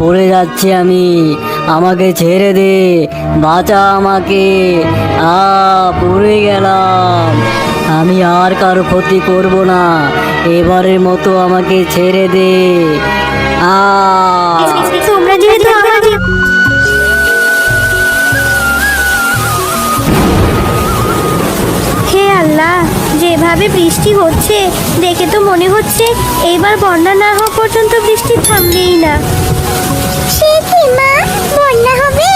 পড়ে যাচ্ছি আমি, আমাকে ছেড়ে দে, বাঁচা আমাকে। পড়ে গেলাম। আমি আর কারো ক্ষতি করব না, এবারের মতো আমাকে ছেড়ে দে। তোমরা যেহেতু আমার হে আল্লাহ, যেভাবে বৃষ্টি হচ্ছে দেখে তো মনে হচ্ছে এইবার বন্যা না হওয়া পর্যন্ত বৃষ্টি থামবেই না। সে কি মা, বন্যা হবে?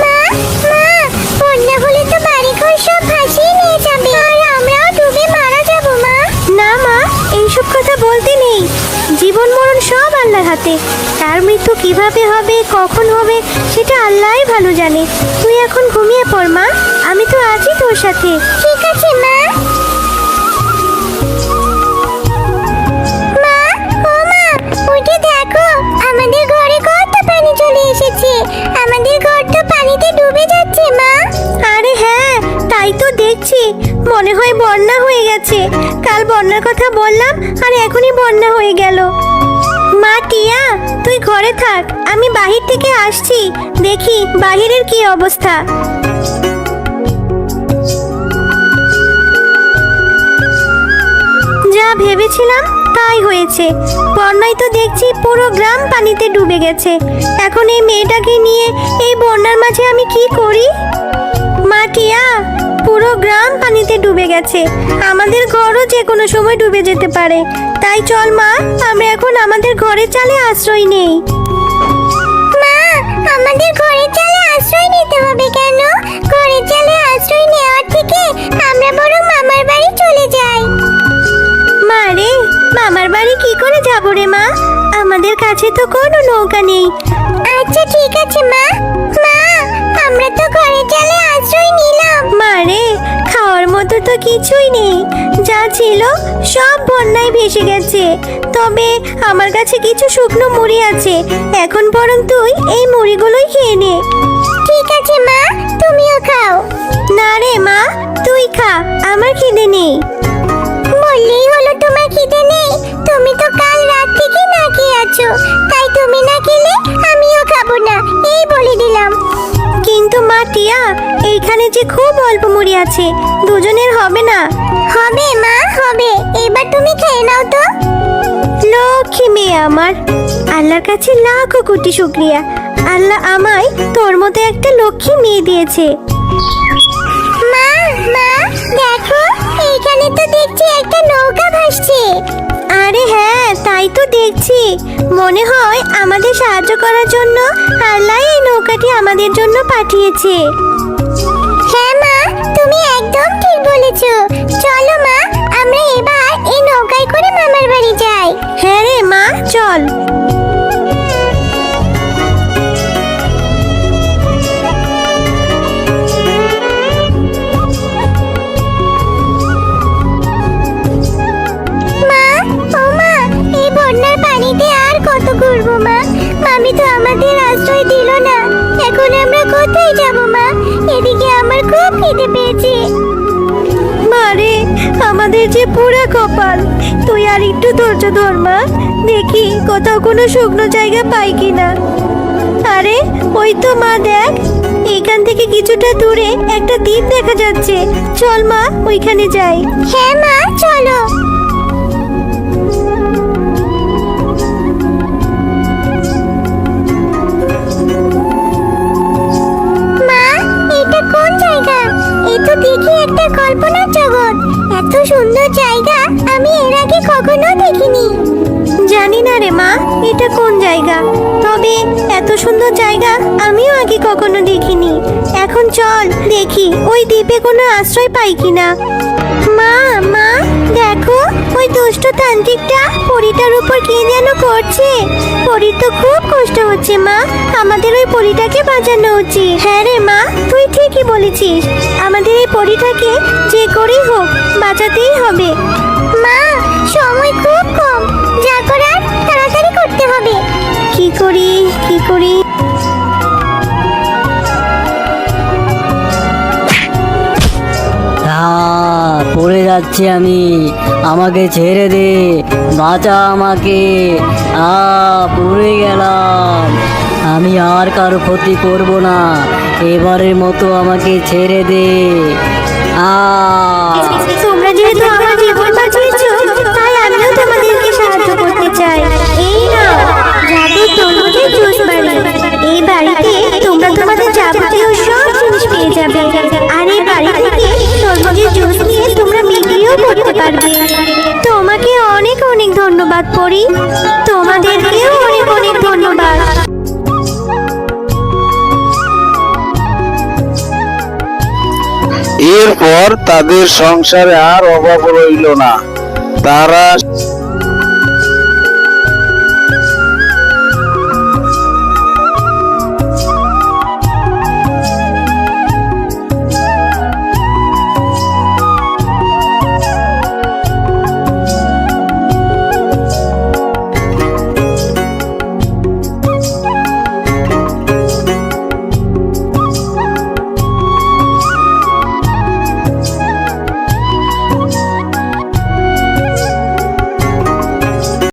মা মা, বন্যা হলে তো বাড়িঘর সব ভাসিয়ে নিয়ে যাবে, আর আমরাও ডুবে মারা যাব মা। না মা, এইসব কথা বলতে নেই। জীবন মরণ সব আল্লাহর হাতে। তার মৃত্যু কিভাবে হবে, কখন হবে, সেটা আল্লাহই ভালো জানে। তুই এখন ঘুমিয়ে পড় মা, আমি তো আছি তোর সাথে। ঠিক আছে মা। মা, ও মা, উঠে দেখো, আমাদের ঘরে কত পানি চলে এসেছে। আমাদের ঘর তো পানিতে ডুবে যাচ্ছে মা। আরে হ্যাঁ, তাই তো দেখছি। মনে হয় বন্যা হয়ে গেছে। কাল বন্যার কথা বললাম আর এখনই বন্যা হয়ে গেল। মা টিয়া, তুই ঘরে থাক, আমি বাহির থেকে আসছি, দেখি বাহিরের কি অবস্থা। যা ভেবেছিলাম তাই হয়েছে। বন্যায় তো দেখছি পুরো গ্রাম পানিতে ডুবে গেছে। এখন এই মেয়েটাকে নিয়ে এই বন্যার মাঝে আমি কি করি? মা টিয়া, পুরো গ্রাম পানিতে ডুবে গেছে। আমাদের ঘরও যে কোনো সময় ডুবে যেতে পারে। তাই চল মা, আমরা এখন আমাদের ঘরের চালে আশ্রয় নেই। মা, আমাদের ঘরের চালে আশ্রয় নিতে হবে কেন? ঘরের চালে আশ্রয় নেওয়ার থেকে আমরা বরং মামার বাড়ি চলে যাই। মা রে, মামার বাড়ি কি করে যাব রে মা? আমাদের কাছে তো কোনো নৌকা নেই। আচ্ছা ঠিক আছে মা। মা, আমরা তো ঘরের চালে আশ্রয় নিলাম। মা রে, খাওয়ার মতো তো কিছুই নেই। যা ছিল সব বন্যায় ভেসে গেছে। তবে আমার কাছে কিছু শুকনো মুড়ি আছে, এখন বরং তুই এই মুড়িগুলোই খেয়ে নে। ঠিক আছে মা, তুমিও খাও। না রে মা, তুই খা, আমার খিদে নেই। বললেই হলো তোমার খিদে নেই? তুমি তো কাল রাত থেকে না খেয়ে আছো, তাই তুমি না খেলে আমিও খাবো না, এই বলে দিলাম। কিন্তু মা টিয়া, এইখানে যে খুব অল্প মুড়ি আছে, দুজনের হবে না। হবে মা, হবে। এবার তুমি খেয়ে নাও তো। লক্ষ্মী মেয়ে আমার, আল্লাহর কাছে লাখো কোটি শুকরিয়া। আল্লাহ আমায় তোর মতো একটা লক্ষ্মী মেয়ে দিয়েছে। মা মা, দেখো, এইখানে তো দেখছি একটা নৌকা ভাসছে। আরে হ্যাঁ, তাই তো দেখছি। মনে হয় আমাদের সাহায্য করার জন্য আল্লাহ এই নৌকাটি আমাদের জন্য পাঠিয়েছে। হ্যাঁ মা, তুমি একদম ঠিক বলেছো। চলো মা, আমরা এবার এই নৌকায় করে মামার বাড়ি যাই। হ্যাঁ রে মা, চল। কত ঘুরবো মা, মামি তো আমাদের আশ্রয় দিল না। এখন আমরা কোথায় যাব মা? এদিকে আমার খুব খিদে পেয়েছে। মারে, আমাদের যে পুরা কপাল। তুই আর একটু ধৈর্য ধর মা, দেখি কোথাও কোনো শুকনো জায়গা পাই কিনা। আরে ওই তো মা, দেখ, এইখান থেকে কিছুটা দূরে একটা দ্বীপ দেখা যাচ্ছে। চল মা, ওইখানে যাই। হ্যাঁ মা, চলো। দেখি একটা কল্পনার জগৎ। এত সুন্দর জায়গা আমি এর আগে কখনো দেখিনি। জানি না রে মা, এটা কোন জায়গা, তবে এত সুন্দর জায়গা আমিও আগে কখনো দেখিনি। এখন চল দেখি ওই দ্বীপে কোনো আশ্রয় পাই কিনা। মা মা, দেখো, ওই দুষ্ট তান্ত্রিকটা পরীটার উপর কি যেন করছে। পরীর তো খুব কষ্ট হচ্ছে মা, আমাদের ওই পরীটাকে বাঁচানো উচিত। হ্যাঁ রে মা, তুই ঠিকই বলেছিস। আমাদের এই পরীটাকে যে করেই হোক বাঁচাতেই হবে। মা, সময় খুব কম, যা করার তাড়াতাড়ি করতে হবে। কি করি কি করি? পড়ে যাচ্ছি আমি, আমাকে ছেড়ে দে, বাঁচা আমাকে, পুড়ে গেলাম। আমি আর কারো ক্ষতি করব না, এবারের মতো আমাকে ছেড়ে দে। তোমরা যেহেতু আমার জীবন বাঁচিয়েছো, তাই আমিও তোমাদেরকে সাহায্য করতে চাই। এই নাও জাদুর তরমুজের জুস বাড়ি। এই বাড়িতে তোমরা তোমাদের যাবতীয় সব জিনিস পেয়ে যাবে, আর এই বাড়ি থেকে তরমুজের জুস নিয়ে তোমরা বিক্রিও করতে পারবে। তোমাকে অনেক অনেক ধন্যবাদ পরি, তোমাদেরকেও অনেক অনেক ধন্যবাদ। এরপর তাদের সংসারে আর অভাব রইল না। তারা